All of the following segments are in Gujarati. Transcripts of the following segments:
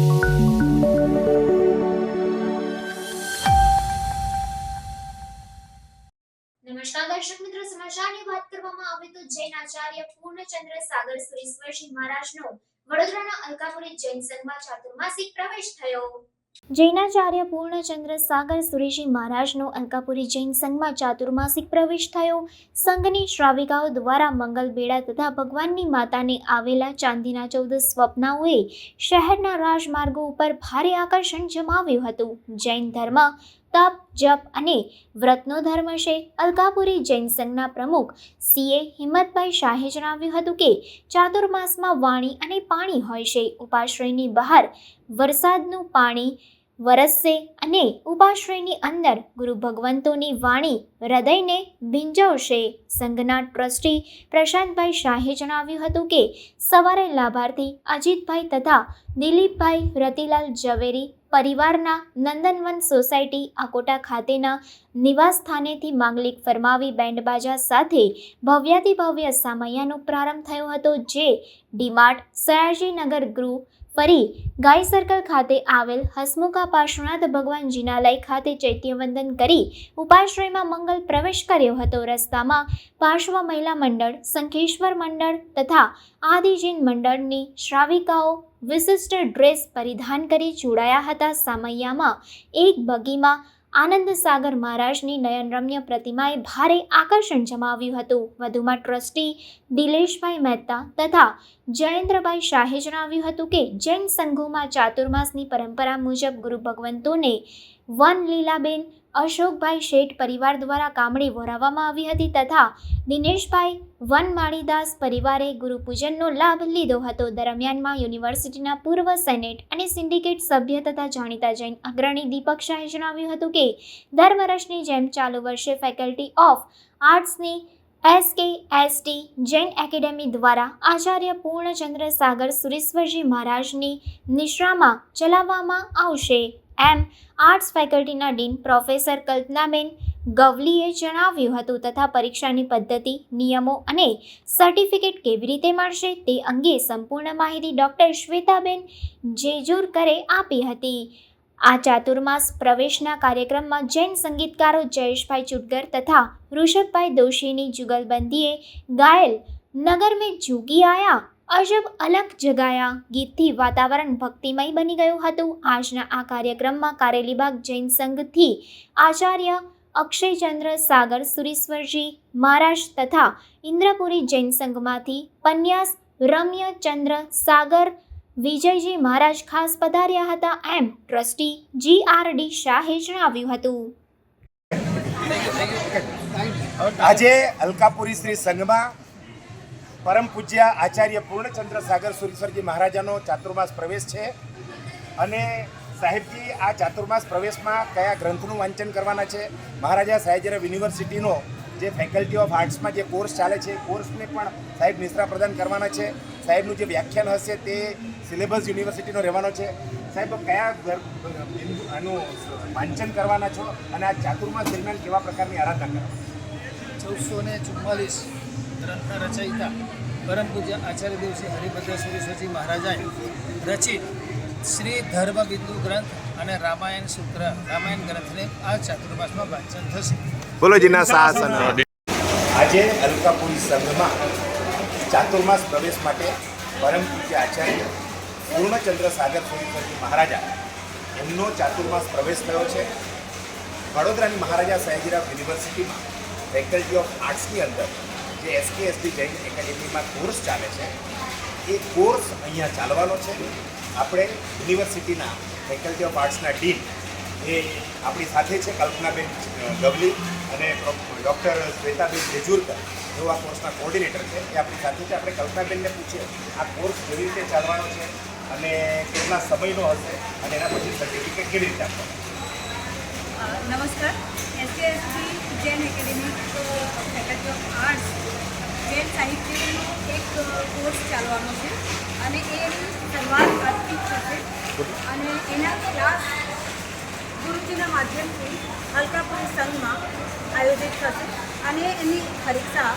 નમસ્કાર દર્શક મિત્રો, સમાચારની વાત કરવામાં આવે તો જૈન આચાર્ય પૂર્ણચંદ્ર સાગર સુરેશ્વરજી મહારાજનો વડોદરાના અલકાપુરી જૈન સંઘમાં ચાતુર્માસિક પ્રવેશ થયો। જૈનાચાર્ય પૂર્ણચંદ્ર સાગર સુરેશજી મહારાજનો અલકાપુરી જૈન સંઘમાં ચાતુર્માસિક પ્રવેશ થયો। સંઘની શ્રાવિકાઓ દ્વારા મંગલ બેડા તથા ભગવાનની માતાને આવેલા ચાંદીના 14 સ્વપ્નાઓએ શહેરના રાજમાર્ગો ઉપર ભારે આકર્ષણ જમાવ્યું હતું। જૈન ધર્મ તપ જપ અને વ્રતનો ધર્મ છે। અલકાપુરી જૈન સંઘના પ્રમુખ સીએ હિંમતભાઈ શાહે જણાવ્યું હતું કે ચાતુર્માસમાં વાણી અને પાણી હોય છે। ઉપાશ્રયની બહાર વરસાદનું પાણી વરસશે અને ઉપાશ્રયની અંદર ગુરુ ભગવંતોની વાણી હૃદયને ભીંજવશે। સંઘના ટ્રસ્ટી પ્રશાંતભાઈ શાહે જણાવ્યું હતું કે સવારે લાભાર્થી અજીતભાઈ તથા દિલીપભાઈ રતિલાલ ઝવેરી પરિવારના નંદનવન સોસાયટી આકોટા ખાતેના નિવાસ સ્થાનેથી માંગલિક ફરમાવી બેન્ડબાજા સાથે ભવ્યાતિ ભવ્ય સામૈયાનો પ્રારંભ થયો હતો, જે ડીમાર્ટ સયાજીનગર ગૃહ ફરી ગાય સર્કલ ખાતે આવેલ હસમુખા પાર્શ્વનાથ ભગવાન જિનાલય ખાતે ચૈત્યવંદન કરી ઉપાશ્રયમાં મંગલ પ્રવેશ કર્યો હતો। રસ્તામાં પાર્શ્વ મહિલા મંડળ, શંખેશ્વર મંડળ તથા આદિ જૈન મંડળની શ્રાવિકાઓ વિશિષ્ટ ડ્રેસ પરિધાન કરી જોડાયા હતા। સામૈયામાં એક બગીમાં આનંદ સાગર મહારાજની નયનરમ્ય પ્રતિમાએ ભારે આકર્ષણ જમાવ્યું હતું। વધુમાં ટ્રસ્ટી દિલેશભાઈ મહેતા તથા જયેન્દ્રભાઈ શાહે જણાવ્યું હતું કે જૈન સંઘોમાં ચાતુર્માસની પરંપરા મુજબ ગુરુ ભગવંતોને વન લીલાબેન અશોકભાઈ શેઠ પરિવાર દ્વારા કામડી વહોરાવવામાં આવી હતી તથા દિનેશભાઈ વન માળીદાસ પરિવારે ગુરુપૂજનનો લાભ લીધો હતો। દરમિયાનમાં યુનિવર્સિટીના પૂર્વ સેનેટ અને સિન્ડિકેટ સભ્ય તથા જાણીતા જૈન અગ્રણી દીપક શાહે જણાવ્યું હતું કે દર વર્ષની જેમ ચાલુ વર્ષે ફેકલ્ટી ઓફ આર્ટ્સની SKST જૈન એકેડેમી દ્વારા આચાર્ય પૂર્ણચંદ્ર સાગર સુરેશ્વરજી મહારાજની નિશ્રામાં ચલાવવામાં આવશે, એમ આર્ટ્સ ફેકલ્ટીના ડીન પ્રોફેસર કલ્પનાબેન ગવલીએ જણાવ્યું હતું તથા પરીક્ષાની પદ્ધતિ, નિયમો અને સર્ટિફિકેટ કેવી રીતે મળશે તે અંગે સંપૂર્ણ માહિતી ડૉક્ટર શ્વેતાબેન જેજુરકરે આપી હતી। આ ચાતુર્માસ પ્રવેશના કાર્યક્રમમાં જૈન સંગીતકારો જયેશભાઈ ચુટગર તથા ઋષભભાઈ દોશીની જુગલબંધીએ ગાયેલ નગર મેં જોગી આયા અજબ અલગ જગાયા ગીતથી વાતાવરણ ભક્તિમય બની ગયું હતું। આજના આ કાર્યક્રમમાં કારેલીબાગ જૈન સંઘથી આચાર્ય અક્ષયચંદ્ર સાગર સુરેશ્વરજી મહારાજ તથા ઇન્દ્રપુરી જૈન સંઘમાંથી પન્યાસ રમ્યચંદ્ર સાગર વિજયજી મહારાજ ખાસ પધાર્યા હતા, એમ ટ્રસ્ટી GRD શાહે જણાવ્યું હતું। આજે અલકાપુરી શ્રી સંઘમાં પરમ પૂજ્ય આચાર્ય પૂર્ણચંદ્ર સાગર સુરેશ્વરજી મહારાજાનો ચાતુર્માસ પ્રવેશ છે અને સાહેબજી આ ચાતુર્માસ પ્રવેશમાં કયા ગ્રંથનું વાંચન કરવાના છે, મહારાજા સયાજીરાવ યુનિવર્સિટીનો જે ફેકલ્ટી ઓફ આર્ટ્સમાં જે કોર્સ ચાલે છે એ કોર્સને પણ સાહેબ નિશ્રા પ્રદાન કરવાના છે। સાહેબનું જે વ્યાખ્યાન હશે તે સિલેબસ યુનિવર્સિટીનો રહેવાનો છે। સાહેબ કયા આનું વાંચન કરવાના છો અને આ ચાતુર્માસ દરમિયાન કેવા પ્રકારની આરાધના કરો? 1444 ગ્રંથના રચયિતા પરમ પૂજ્ય આચાર્ય દેવ શ્રી હરિભદ્ર સુરેશ્વરજી મહારાજાએ રચિત શ્રી ધર્મબિંદુ ગ્રંથ અને રામાયણ સૂત્ર રામાયણ ગ્રંથને આ ચાતુર્માસમાં વાંચન થશે। બોલો જીના શાસન। આજે અલકાપુરી સંઘમાં ચાતુર્માસ પ્રવેશ માટે પરમ પૂજ્ય આચાર્ય પૂર્ણચંદ્ર સાગર સુરેશ્વરજી મહારાજા એમનો ચાતુર્માસ પ્રવેશ થયો છે। વડોદરાની મહારાજા સયાજીરાવ યુનિવર્સિટીમાં ફેકલ્ટી ઓફ આર્ટ્સની અંદર જે SKST જૈન એકેડેમીમાં કોર્સ ચાલે છે એ કોર્સ અહીંયા ચાલવાનો છે। આપણે યુનિવર્સિટીના ફેકલ્ટી ઓફ આર્ટ્સના ડીન એ આપણી સાથે છે, કલ્પનાબેન ગવલી અને ડૉક્ટર શ્વેતાબેન જેજુરકર જેઓ આ કોર્સના કોઓર્ડિનેટર છે, એ આપણી સાથે છે। આપણે કલ્પનાબેનને પૂછીએ આ કોર્સ કેવી રીતે ચાલવાનો છે અને કેટલા સમયનો હશે અને એના પછી સર્ટિફિકેટ કેવી રીતે આપવાનું? નમસ્કાર, SKST Jain academy faculty of arts Jain સાહિત્યનો એક કોર્સ ચાલવાનો છે અને એની શરૂઆત આજથી થશે અને એના ક્લાસ ગુરુજીના માધ્યમથી અલકાપુરી સંઘમાં આયોજિત થશે અને એની પરીક્ષા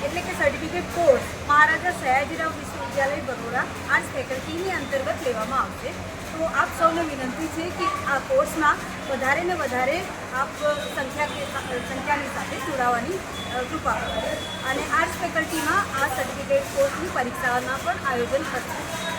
એટલે કે સર્ટિફિકેટ કોર્સ મહારાજા સયાજીરાવ વિશ્વવિદ્યાલય બરોડા આર્ટ્સ ફેકલ્ટીની અંતર્ગત લેવામાં આવશે. તો આપ સૌને વિનંતી છે કે આ કોર્સમાં વધારે ને વધારે આપ સંખ્યાની સાથે જોડાવાની કૃપા કરો. અને આર્ટ્સ ફેકલ્ટીમાં આ સર્ટિફિકેટ કોર્સની પરીક્ષાઓના પણ આયોજન થશે.